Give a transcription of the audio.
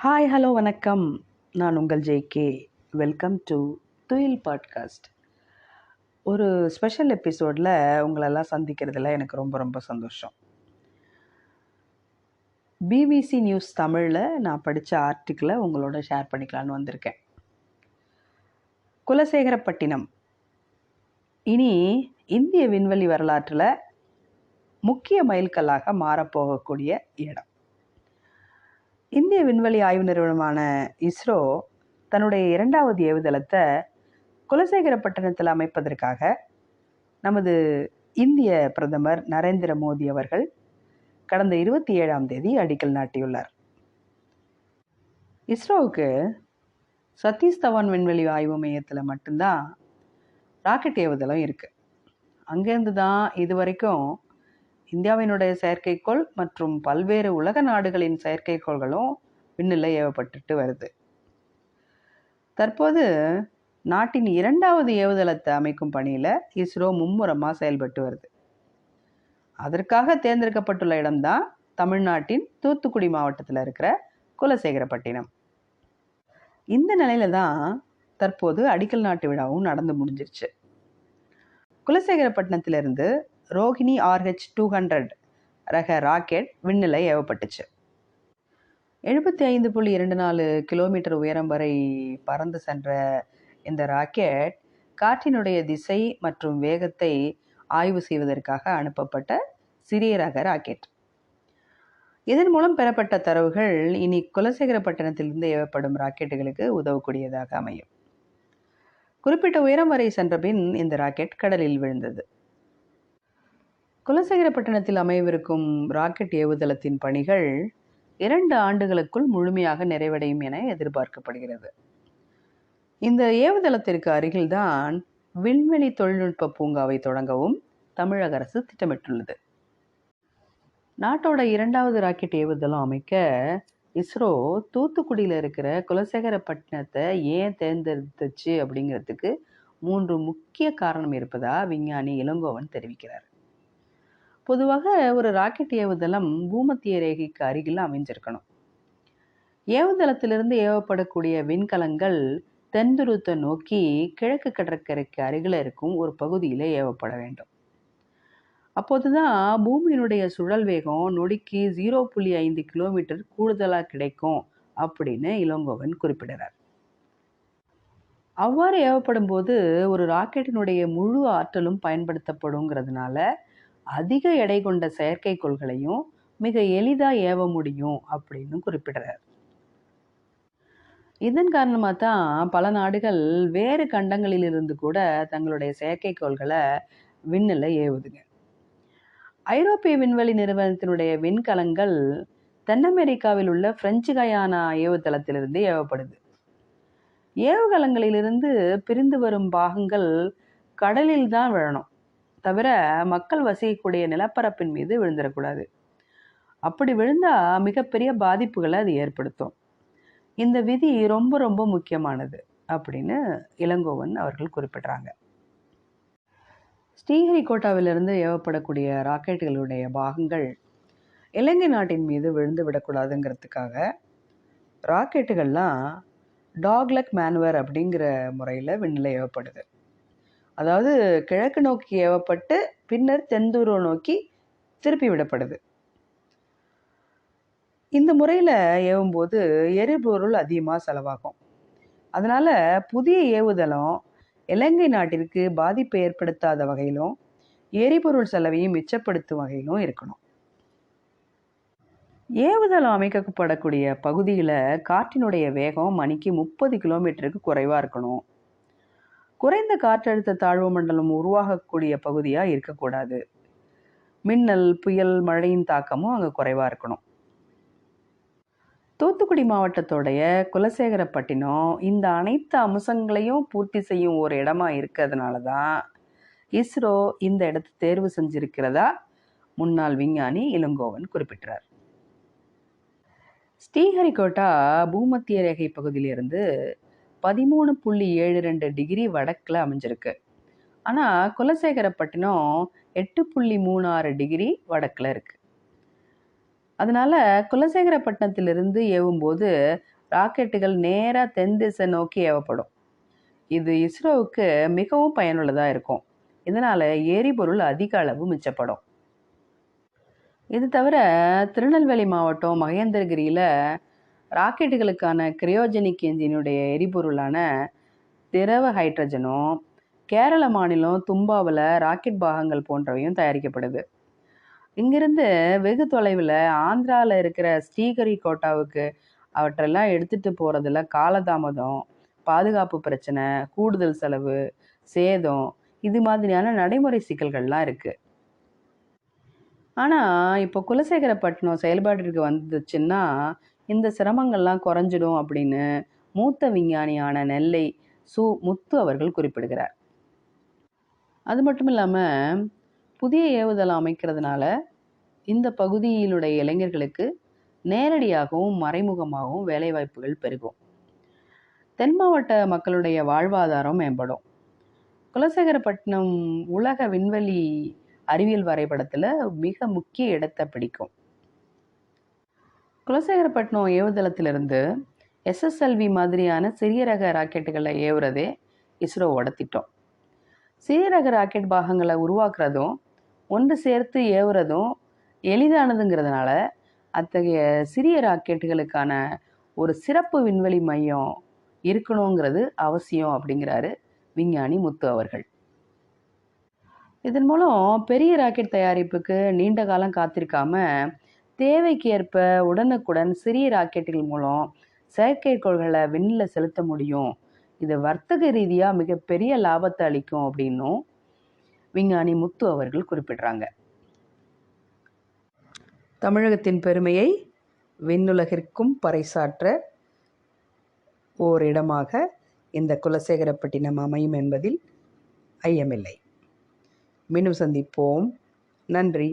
Hi hello வணக்கம். நான் உங்கள் ஜேகே. வெல்கம் டு துயில் பாட்காஸ்ட். ஒரு ஸ்பெஷல் எபிசோடில் உங்களெல்லாம் சந்திக்கிறதுல எனக்கு ரொம்ப ரொம்ப சந்தோஷம். பிபிசி நியூஸ் தமிழில் நான் படித்த ஆர்டிக்கிளை உங்களோட ஷேர் பண்ணிக்கலான்னு வந்திருக்கேன். குலசேகரப்பட்டினம் இனி இந்திய விண்வெளி வரலாற்றில் முக்கிய மைல்கல்லாக மாறப்போகக்கூடிய இடம். இந்திய விண்வெளி ஆய்வு நிறுவனமான இஸ்ரோ தன்னுடைய 2வது ஏவுதளத்தை குலசேகரப்பட்டினத்தில் அமைப்பதற்காக நமது இந்திய பிரதமர் நரேந்திர மோடி அவர்கள் கடந்த 27ஆம் தேதி அடிக்கல் நாட்டியுள்ளார். இஸ்ரோவுக்கு சதீஷ் தவான் விண்வெளி ஆய்வு மையத்தில் மட்டும்தான் ராக்கெட் ஏவுதளம் இருக்குது. அங்கேருந்து தான் இதுவரைக்கும் இந்தியாவினுடைய செயற்கைக்கோள் மற்றும் பல்வேறு உலக நாடுகளின் செயற்கைக்கோள்களும் விண்ணில் ஏவப்பட்டுட்டு வருது. தற்போது நாட்டின் 2வது ஏவுதளத்தை அமைக்கும் பணியில் இஸ்ரோ மும்முரமாக செயல்பட்டு வருது. அதற்காக தேர்ந்தெடுக்கப்பட்டுள்ள இடம்தான் தமிழ்நாட்டின் தூத்துக்குடி மாவட்டத்தில் இருக்கிற குலசேகரப்பட்டினம். இந்த நிலையில தான் தற்போது அடிக்கல் நாட்டு விழாவும் நடந்து முடிஞ்சிருச்சு. குலசேகரப்பட்டினத்திலிருந்து ரோஹிணி RH-200 ரக ராக்கெட் விண்ணில் ஏவப்பட்டுச்சு. 75.24 கிலோமீட்டர் உயரம் வரை பறந்து சென்ற இந்த ராக்கெட் காற்றினுடைய திசை மற்றும் வேகத்தை ஆய்வு செய்வதற்காக அனுப்பப்பட்ட சிறிய ரக ராக்கெட். இதன் மூலம் பெறப்பட்ட தரவுகள் இனி குலசேகரப்பட்டினத்திலிருந்து ஏவப்படும் ராக்கெட்டுகளுக்கு உதவக்கூடியதாக அமையும். குறிப்பிட்ட உயரம் வரை சென்ற பின் இந்த ராக்கெட் கடலில் விழுந்தது. குலசேகரப்பட்டினத்தில் அமையவிருக்கும் ராக்கெட் ஏவுதளத்தின் பணிகள் 2 ஆண்டுகளுக்குள் முழுமையாக நிறைவடையும் என எதிர்பார்க்கப்படுகிறது. இந்த ஏவுதளத்திற்கு அருகில்தான் விண்வெளி தொழில்நுட்ப பூங்காவை தொடங்கவும் தமிழக அரசு திட்டமிட்டுள்ளது. நாட்டோட 2வது ராக்கெட் ஏவுதளம் அமைக்க இஸ்ரோ தூத்துக்குடியில் இருக்கிற குலசேகரப்பட்டினத்தை ஏன் தேர்ந்தெடுத்துச்சு அப்படிங்கிறதுக்கு 3 முக்கிய காரணம் இருப்பதா விஞ்ஞானி இளங்கோவன் தெரிவிக்கிறார். பொதுவாக ஒரு ராக்கெட் ஏவுதளம் பூமத்திய ரேகைக்கு அருகில் அமைஞ்சிருக்கணும். ஏவுதளத்திலிருந்து ஏவப்படக்கூடிய விண்கலங்கள் தென்துருவத்தை நோக்கி கிழக்கு கடற்கரைக்கு அருகில் இருக்கும் ஒரு பகுதியில் ஏவப்பட வேண்டும். அப்போதுதான் பூமியினுடைய சுழல் வேகம் நொடிக்கு 0.5 கிலோமீட்டர் கூடுதலாக கிடைக்கும் அப்படின்னு இளங்கோவன் குறிப்பிடுறார். அவ்வாறு ஏவப்படும் போது ஒரு ராக்கெட்டினுடைய முழு ஆற்றலும் பயன்படுத்தப்படுங்கிறதுனால அதிக எடை கொண்ட செயற்கைக்கோள்களையும் மிக எளிதாக ஏவ முடியும் அப்படின்னு குறிப்பிடுறார். இதன் காரணமாக தான் பல நாடுகள் வேறு கண்டங்களிலிருந்து கூட தங்களுடைய செயற்கைக்கோள்களை விண்ணில் ஏவுதுங்க. ஐரோப்பிய விண்வெளி நிறுவனத்தினுடைய விண்கலங்கள் தென் அமெரிக்காவில் உள்ள பிரெஞ்சு கயானா ஏவுதளத்திலிருந்து ஏவப்படுது. ஏவுகலங்களிலிருந்து பிரிந்து வரும் பாகங்கள் கடலில் தான் விழணும், தவிர மக்கள் வசிக்கக்கூடிய நிலப்பரப்பின் மீது விழுந்துடக்கூடாது. அப்படி விழுந்தால் மிகப்பெரிய பாதிப்புகளை அது ஏற்படுத்தும். இந்த விதி ரொம்ப ரொம்ப முக்கியமானது அப்படின்னு இளங்கோவன் அவர்கள் குறிப்பிட்றாங்க. ஸ்ரீஹரிகோட்டாவிலிருந்து ஏவப்படக்கூடிய ராக்கெட்டுகளுடைய பாகங்கள் இலங்கை நாட்டின் மீது விழுந்து விடக்கூடாதுங்கிறதுக்காக ராக்கெட்டுகள்லாம் டாக்லெக் மேனுவர் அப்படிங்கிற முறையில் விண்ணில் ஏவப்படுது. அதாவது கிழக்கு நோக்கி ஏவப்பட்டு பின்னர் தென்துருவ நோக்கி திருப்பி விடப்படுது. இந்த முறையில் ஏவும்போது எரிபொருள் அதிகமாக செலவாகும். அதனால் புதிய ஏவுதளம் இலங்கை நாட்டிற்கு பாதிப்பை ஏற்படுத்தாத வகையிலும் எரிபொருள் செலவையும் மிச்சப்படுத்தும் வகையிலும் இருக்கணும். ஏவுதளம் அமைக்கப்படக்கூடிய பகுதியில் காற்றினுடைய வேகம் மணிக்கு 30 கிலோமீட்டருக்கு குறைவாக இருக்கணும். குறைந்த காற்றழுத்த தாழ்வு மண்டலம் உருவாகக்கூடிய பகுதியாக இருக்கக்கூடாது. மின்னல், புயல், மழையின் தாக்கமும் அங்கே குறைவாக இருக்கணும். தூத்துக்குடி மாவட்டத்தோடைய குலசேகரப்பட்டினம் இந்த அனைத்து அம்சங்களையும் பூர்த்தி செய்யும் ஒரு இடமா இருக்கிறதுனால தான் இஸ்ரோ இந்த இடத்தை தேர்வு செஞ்சிருக்கிறதா முன்னாள் விஞ்ஞானி இளங்கோவன் குறிப்பிட்டார். ஸ்ரீஹரிகோட்டா பூமத்திய ரேகை பகுதியிலிருந்து 13.72 டிகிரி வடக்கில் அமைஞ்சிருக்கு. ஆனால் குலசேகரப்பட்டினம் 8.36 டிகிரி வடக்கில் இருக்குது. அதனால் குலசேகரப்பட்டினத்திலிருந்து ஏவும்போது ராக்கெட்டுகள் நேராக தென் திசை நோக்கி ஏவப்படும். இது இஸ்ரோவுக்கு மிகவும் பயனுள்ளதாக இருக்கும். இதனால் எரிபொருள் அதிக அளவு மிச்சப்படும். இது தவிர திருநெல்வேலி மாவட்டம் மகேந்திரகிரியில் ராக்கெட்டுகளுக்கான கிரையோஜெனிக் என்ஜினுடைய எரிபொருளான திரவ ஹைட்ரஜனும், கேரள மாநிலம் தும்பாவில் ராக்கெட் பாகங்கள் போன்றவையும் தயாரிக்கப்படுது. இங்கிருந்து வெகு தொலைவில் ஆந்திராவில் இருக்கிற ஸ்ரீஹரிகோட்டாவுக்கு அவற்றெல்லாம் எடுத்துகிட்டு போகிறதுல காலதாமதம், பாதுகாப்பு பிரச்சனை, கூடுதல் செலவு, சேதம், இது மாதிரியான நடைமுறை சிக்கல்கள்லாம் இருக்குது. ஆனால் இப்போ குலசேகரப்பட்டினம் செயல்பாட்டிற்கு வந்துச்சுன்னா இந்த சிரமங்கள்லாம் குறைஞ்சிடும் அப்படின்னு மூத்த விஞ்ஞானியான நெல்லை முத்து அவர்கள் குறிப்பிடுகிறார். அது மட்டும் இல்லாமல் புதிய ஏவுதளம் அமைக்கிறதுனால இந்த பகுதியிலுடைய இளைஞர்களுக்கு நேரடியாகவும் மறைமுகமாகவும் வேலைவாய்ப்புகள் பெருகும். தென் மாவட்ட மக்களுடைய வாழ்வாதாரம் மேம்படும். குலசேகரப்பட்டினம் உலக விண்வெளி அறிவியல் வரைபடத்தில் மிக முக்கிய இடத்தை பிடிக்கும். குலசேகரப்பட்டினம் ஏவுதளத்திலிருந்து SSLV மாதிரியான சிறிய ரக ராக்கெட்டுகளை ஏவுறதே இஸ்ரோவோட திட்டம். சிறிய ரக ராக்கெட் பாகங்களை உருவாக்குறதும் ஒன்று சேர்த்து ஏவுறதும் எளிதானதுங்கிறதுனால அத்தகைய சிறிய ராக்கெட்டுகளுக்கான ஒரு சிறப்பு விண்வெளி மையம் இருக்கணுங்கிறது அவசியம் அப்படிங்கிறாரு விஞ்ஞானி முத்து அவர்கள். இதன் மூலம் பெரிய ராக்கெட் தயாரிப்புக்கு நீண்ட காலம் காத்திருக்காம தேவைக்கு ஏற்ப உடனுக்குடன் சிறிய ராக்கெட்டுகள் மூலம் செயற்கைக்கோள்களை விண்ணில் செலுத்த முடியும். இது வர்த்தக ரீதியாக மிகப்பெரிய லாபத்தை அளிக்கும் அப்படின்னும் விஞ்ஞானி முத்து அவர்கள் குறிப்பிடுறாங்க. தமிழகத்தின் பெருமையை விண்ணுலகிற்கும் பறைசாற்ற ஓரிடமாக இந்த குலசேகரப்பட்டினம் அமையும் என்பதில் ஐயமில்லை. மீண்டும் சந்திப்போம். நன்றி.